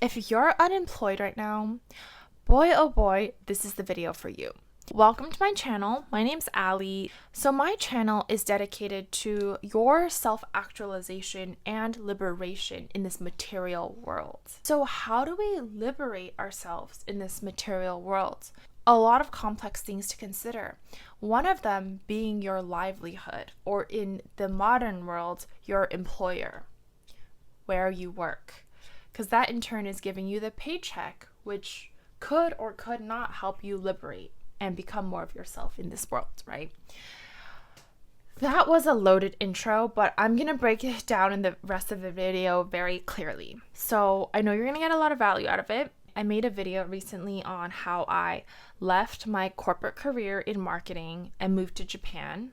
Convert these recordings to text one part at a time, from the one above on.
If you're unemployed right now, boy oh boy, this is the video for you. Welcome to my channel. My name's Ali. So my channel is dedicated to your self-actualization and liberation in this material world. So how do we liberate ourselves in this material world? A lot of complex things to consider. One of them being your livelihood, or in the modern world, your employer, where you work. Because that in turn is giving you the paycheck, which could or could not help you liberate and become more of yourself in this world, right? That was a loaded intro, but I'm going to break it down in the rest of the video very clearly. So I know you're going to get a lot of value out of it. I made a video recently on how I left my corporate career in marketing and moved to Japan.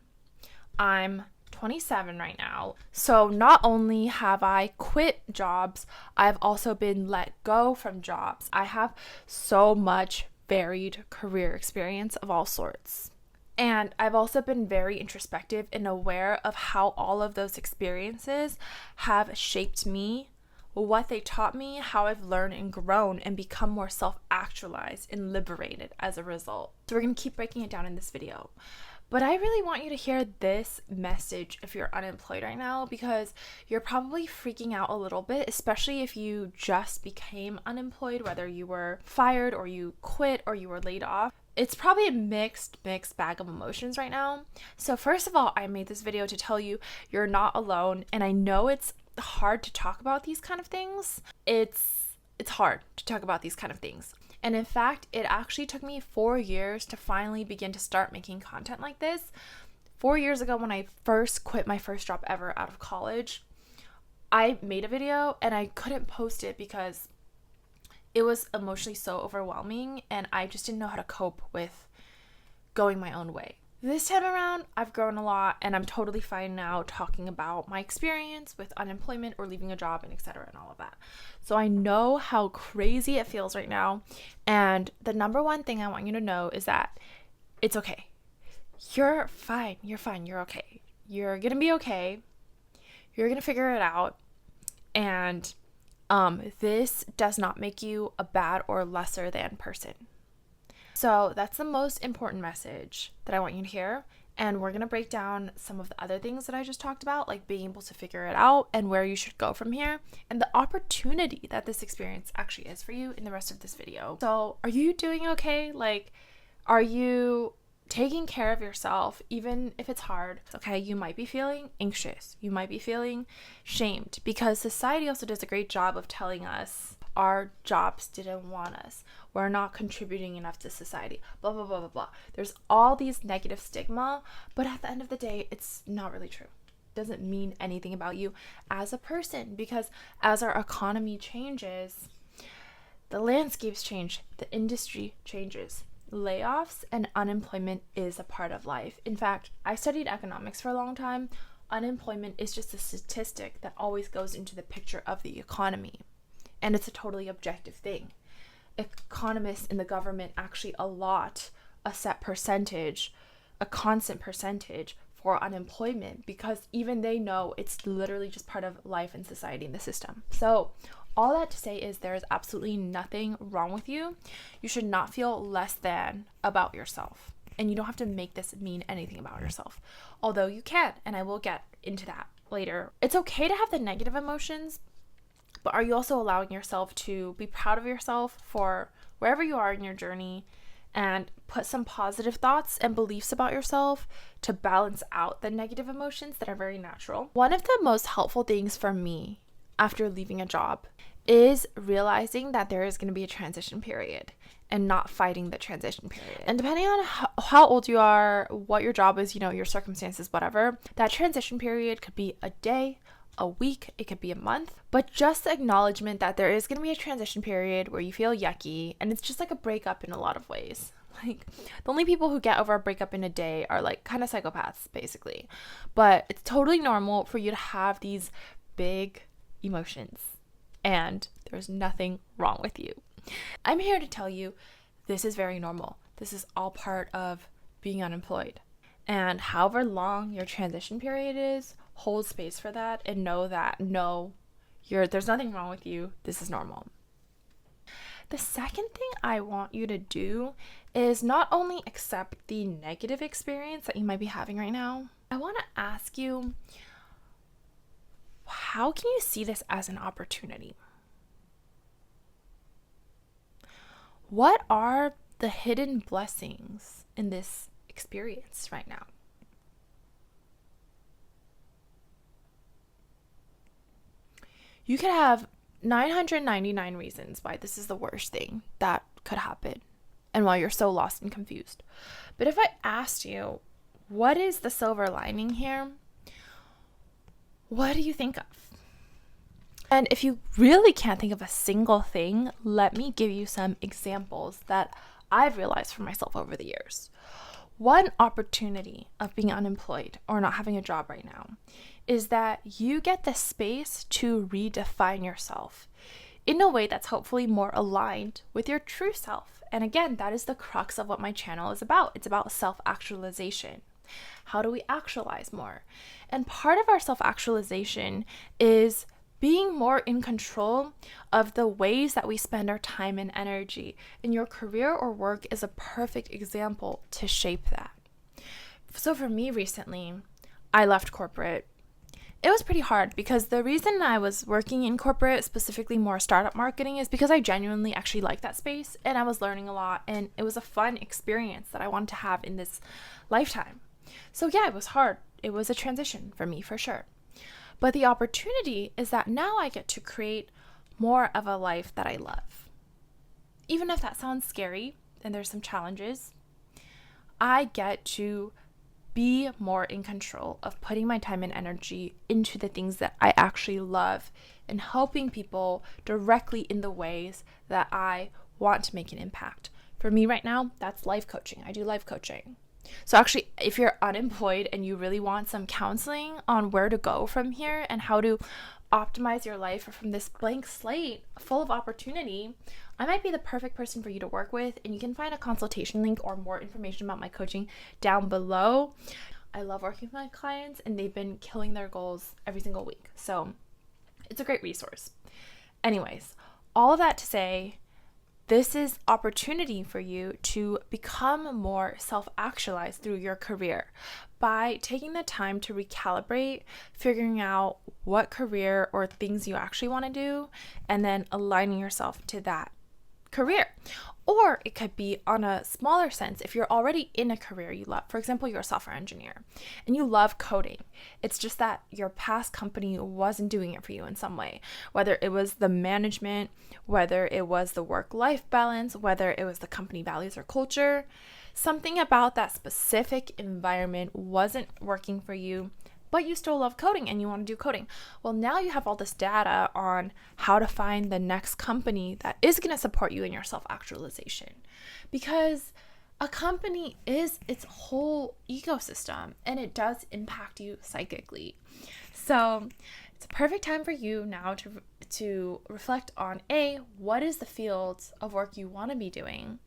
I'm 27 right now. So not only have I quit jobs, I've also been let go from jobs. I have so much varied career experience of all sorts. And I've also been very introspective and aware of how all of those experiences have shaped me, what they taught me, how I've learned and grown and become more self-actualized and liberated as a result. So we're going to keep breaking it down in this video. But I really want you to hear this message if you're unemployed right now, because you're probably freaking out a little bit, especially if you just became unemployed, whether you were fired or you quit or you were laid off. It's probably a mixed bag of emotions right now. So first of all, I made this video to tell you you're not alone, and I know it's hard to talk about these kind of things. It's hard to talk about these kind of things. And in fact, it actually took me 4 years to finally begin to start making content like this. 4 years ago, when I first quit my first job ever out of college, I made a video and I couldn't post it because it was emotionally so overwhelming and I just didn't know how to cope with going my own way. This time around, I've grown a lot and I'm totally fine now talking about my experience with unemployment or leaving a job and etc. and all of that. So I know how crazy it feels right now. And the number one thing I want you to know is that it's okay. You're fine. You're fine. You're okay. You're going to be okay. You're going to figure it out. And this does not make you a bad or lesser than person. So that's the most important message that I want you to hear. And we're going to break down some of the other things that I just talked about, like being able to figure it out and where you should go from here, and the opportunity that this experience actually is for you in the rest of this video. So are you doing okay? Like, are you taking care of yourself, even if it's hard? Okay, you might be feeling anxious. You might be feeling shamed because society also does a great job of telling us our jobs didn't want us. We're not contributing enough to society. Blah, blah, blah, blah, blah. There's all these negative stigma, but at the end of the day, it's not really true. It doesn't mean anything about you as a person, because as our economy changes, the landscapes change, the industry changes. Layoffs and unemployment is a part of life. In fact, I studied economics for a long time. Unemployment is just a statistic that always goes into the picture of the economy. And it's a totally objective thing. Economists in the government actually allot a set percentage, a constant percentage for unemployment, because even they know it's literally just part of life and society in the system. So all that to say is there is absolutely nothing wrong with you. You should not feel less than about yourself. And you don't have to make this mean anything about yourself. Although you can, and I will get into that later. It's okay to have the negative emotions, but are you also allowing yourself to be proud of yourself for wherever you are in your journey and put some positive thoughts and beliefs about yourself to balance out the negative emotions that are very natural? One of the most helpful things for me after leaving a job is realizing that there is going to be a transition period and not fighting the transition period. And depending on how old you are, what your job is, your circumstances, whatever, that transition period could be a day, a week, it could be a month, but just the acknowledgement that there is going to be a transition period where you feel yucky, and it's just like a breakup in a lot of ways. Like, the only people who get over a breakup in a day are like kind of psychopaths, basically. But it's totally normal for you to have these big emotions, and there's nothing wrong with you. I'm here to tell you this is very normal. This is all part of being unemployed. And however long your transition period is, hold space for that and know that there's nothing wrong with you. This is normal. The second thing I want you to do is not only accept the negative experience that you might be having right now, I want to ask you, how can you see this as an opportunity? What are the hidden blessings in this experience right now? You could have 999 reasons why this is the worst thing that could happen and why you're so lost and confused. But if I asked you, what is the silver lining here? What do you think of? And if you really can't think of a single thing, let me give you some examples that I've realized for myself over the years. One opportunity of being unemployed or not having a job right now is that you get the space to redefine yourself in a way that's hopefully more aligned with your true self. And again, that is the crux of what my channel is about. It's about self-actualization. How do we actualize more? And part of our self-actualization is being more in control of the ways that we spend our time and energy. And your career or work is a perfect example to shape that. So for me recently, I left corporate. It was pretty hard because the reason I was working in corporate, specifically more startup marketing, is because I genuinely actually liked that space and I was learning a lot, and it was a fun experience that I wanted to have in this lifetime. So yeah, it was hard. It was a transition for me for sure. But the opportunity is that now I get to create more of a life that I love. Even if that sounds scary and there's some challenges, I get to be more in control of putting my time and energy into the things that I actually love and helping people directly in the ways that I want to make an impact. For me right now, that's life coaching. I do life coaching. So actually, if you're unemployed and you really want some counseling on where to go from here and how to optimize your life from this blank slate full of opportunity, I might be the perfect person for you to work with. And you can find a consultation link or more information about my coaching down below. I love working with my clients and they've been killing their goals every single week. So it's a great resource. Anyways, all of that to say, this is opportunity for you to become more self-actualized through your career by taking the time to recalibrate, figuring out what career or things you actually want to do, and then aligning yourself to that career. Or it could be on a smaller sense if you're already in a career you love. For example, you're a software engineer and you love coding. It's just that your past company wasn't doing it for you in some way, whether it was the management, whether it was the work-life balance, whether it was the company values or culture. Something about that specific environment wasn't working for you, but you still love coding and you want to do coding. Well, now you have all this data on how to find the next company that is going to support you in your self-actualization, because a company is its whole ecosystem and it does impact you psychically. So it's a perfect time for you now to reflect on A, what is the fields of work you want to be doing?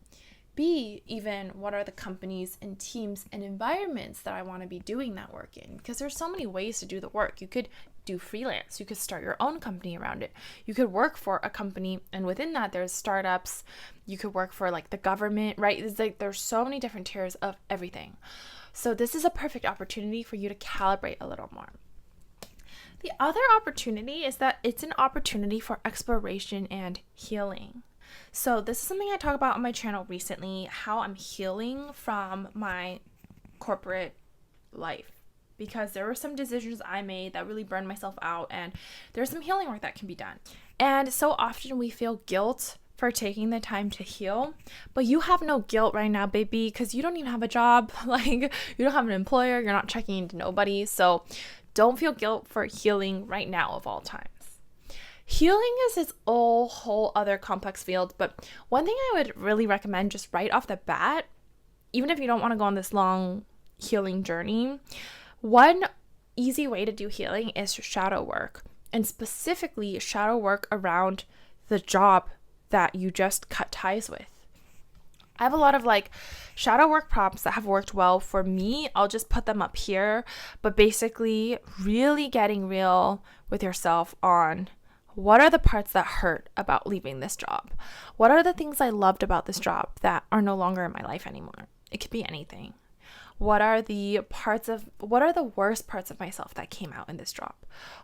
B, even what are the companies and teams and environments that I want to be doing that work in? Because there's so many ways to do the work. You could do freelance. You could start your own company around it. You could work for a company, and within that, there's startups. You could work for like the government, right? It's like there's so many different tiers of everything. So this is a perfect opportunity for you to calibrate a little more. The other opportunity is that it's an opportunity for exploration and healing. So this is something I talk about on my channel recently, how I'm healing from my corporate life, because there were some decisions I made that really burned myself out, and there's some healing work that can be done. And so often we feel guilt for taking the time to heal, but you have no guilt right now, baby, because you don't even have a job. Like, you don't have an employer, you're not checking into nobody. So don't feel guilt for healing right now of all times. Healing is its whole other complex field, but one thing I would really recommend just right off the bat, even if you don't want to go on this long healing journey, one easy way to do healing is shadow work, and specifically shadow work around the job that you just cut ties with. I have a lot of like shadow work prompts that have worked well for me. I'll just put them up here, but basically really getting real with yourself on what are the parts that hurt about leaving this job? What are the things I loved about this job that are no longer in my life anymore? It could be anything. What are the worst parts of myself that came out in this job?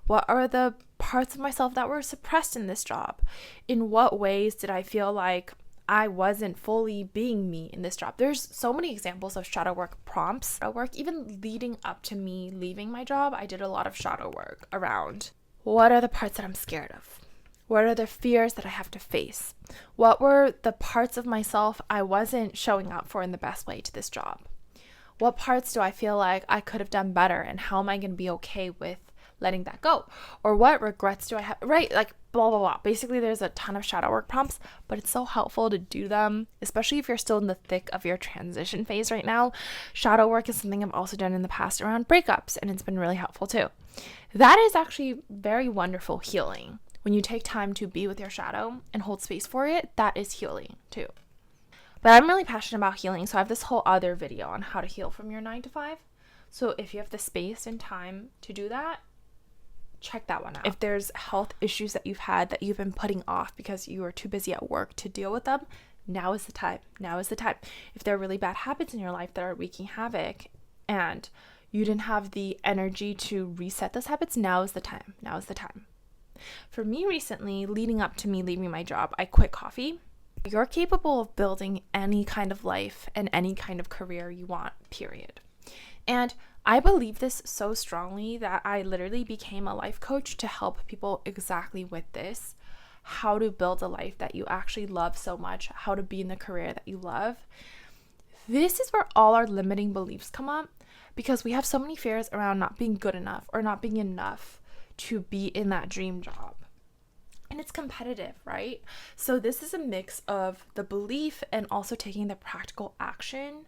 What are the parts of myself that were suppressed in this job? In what ways did I feel like I wasn't fully being me in this job? There's so many examples of shadow work prompts. Shadow work, even leading up to me leaving my job, I did a lot of shadow work around what are the parts that I'm scared of? What are the fears that I have to face? What were the parts of myself I wasn't showing up for in the best way to this job? What parts do I feel like I could have done better, and how am I going to be okay with letting that go? Or what regrets do I have? Right? Like blah, blah, blah. Basically, there's a ton of shadow work prompts, but it's so helpful to do them, especially if you're still in the thick of your transition phase right now. Shadow work is something I've also done in the past around breakups, and it's been really helpful too. That is actually very wonderful healing. When you take time to be with your shadow and hold space for it, that is healing too. But I'm really passionate about healing, so I have this whole other video on how to heal from your 9 to 5. So if you have the space and time to do that, check that one out. If there's health issues that you've had that you've been putting off because you are too busy at work to deal with them, now is the time. Now is the time. If there are really bad habits in your life that are wreaking havoc and you didn't have the energy to reset those habits, now is the time. Now is the time. For me recently, leading up to me leaving my job, I quit coffee. You're capable of building any kind of life and any kind of career you want, period. And I believe this so strongly that I literally became a life coach to help people exactly with this. How to build a life that you actually love so much, how to be in the career that you love. This is where all our limiting beliefs come up, because we have so many fears around not being good enough or not being enough to be in that dream job. And it's competitive, right? So this is a mix of the belief and also taking the practical action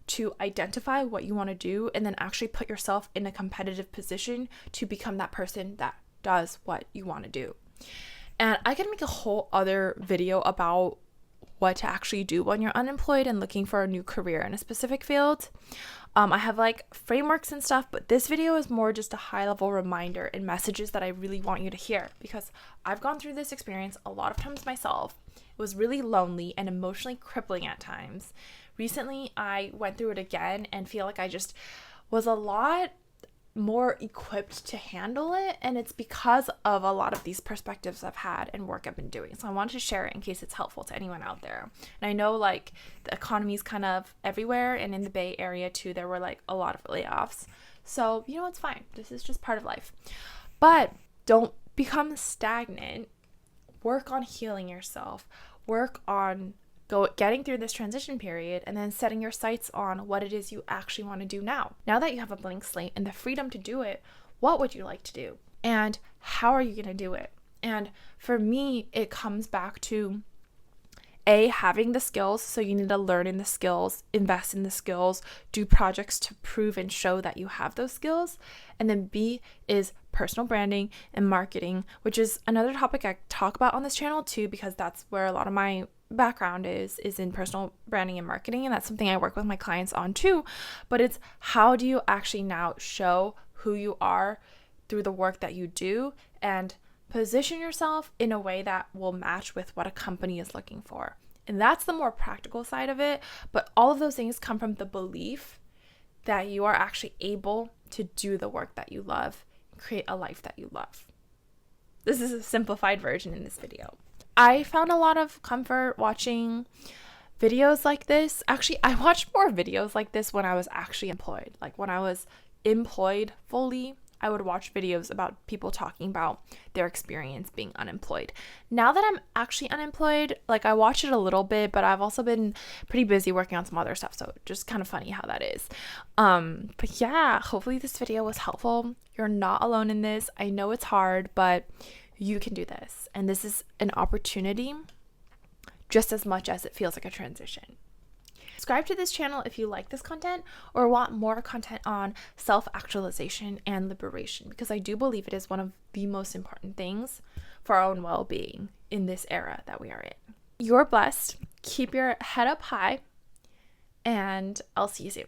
to identify what you want to do and then actually put yourself in a competitive position to become that person that does what you want to do. And I can make a whole other video about what to actually do when you're unemployed and looking for a new career in a specific field. I have like frameworks and stuff, but this video is more just a high-level reminder and messages that I really want you to hear, because I've gone through this experience a lot of times myself. It was really lonely and emotionally crippling at times. Recently, I went through it again and feel like I just was a lot more equipped to handle it, and it's because of a lot of these perspectives I've had and work I've been doing. So I wanted to share it in case it's helpful to anyone out there. And I know like the economy's kind of everywhere, and in the Bay Area too, there were like a lot of layoffs. So it's fine. This is just part of life. But don't become stagnant. Work on healing yourself. Work on getting through this transition period, and then setting your sights on what it is you actually want to do now. Now that you have a blank slate and the freedom to do it, what would you like to do? And how are you going to do it? And for me, it comes back to having the skills. So you need to learn in the skills, invest in the skills, do projects to prove and show that you have those skills. And then B is personal branding and marketing, which is another topic I talk about on this channel too, because that's where a lot of my background is in personal branding and marketing, and that's something I work with my clients on too. But it's how do you actually now show who you are through the work that you do and position yourself in a way that will match with what a company is looking for. And that's the more practical side of it, but all of those things come from the belief that you are actually able to do the work that you love, create a life that you love. This is a simplified version in this video. I found a lot of comfort watching videos like this. Actually, I watched more videos like this when I was actually employed. Like when I was employed fully, I would watch videos about people talking about their experience being unemployed. Now that I'm actually unemployed, like I watch it a little bit, but I've also been pretty busy working on some other stuff. So just kind of funny how that is. But yeah, hopefully this video was helpful. You're not alone in this. I know it's hard, but you can do this. And this is an opportunity just as much as it feels like a transition. Subscribe to this channel if you like this content or want more content on self-actualization and liberation, because I do believe it is one of the most important things for our own well-being in this era that we are in. You're blessed. Keep your head up high, and I'll see you soon.